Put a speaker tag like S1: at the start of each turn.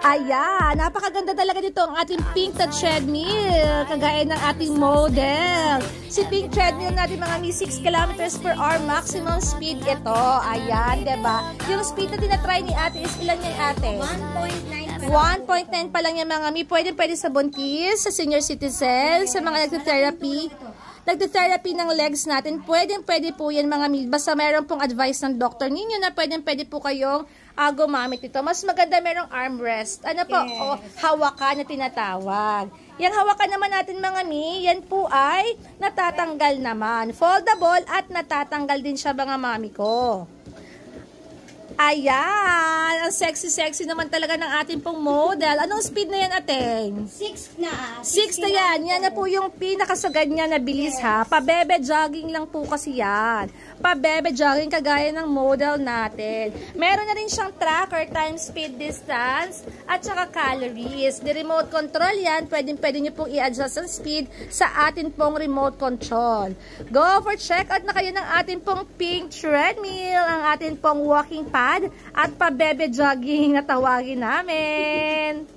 S1: Ayan, napakaganda talaga dito ang ating pink na treadmill, kagaya ng ating model. Si pink treadmill natin mga 6 kilometers per hour maximum speed ito. Ayan, diba? Yung speed na tinatry ni ate is ilan yan ate? 1.9 pa lang yan mga mi. Pwede sa buntis, sa senior citizen, sa mga nagtitherapy ng legs natin. Pwede po yan mga mi. Basta meron pong advice ng doctor ninyo na pwede po kayong gumamit ito. Mas maganda merong armrest. Ano po? Yes. O, hawakan na tinatawag. Yang hawakan naman natin mga mi, yan po ay natatanggal naman. Foldable at natatanggal din siya mga mami ko. Ayan, ang sexy naman talaga ng ating pong model. Anong speed na yan, ateng?
S2: 6 na.
S1: 6 na yan. Yan na po yung pinakasagad niya na bilis, yes. Ha. Pabebe jogging lang po kasi yan. Pabebe jogging kagaya ng model natin. Meron na rin siyang tracker, time, speed, distance, at saka calories. The remote control yan. Pwede nyo pong i-adjust ang speed sa atin pong remote control. Go for check out na kayo ng ating pong pink treadmill, ang ating pong walking pad at pabebe jogging na tawagin namin.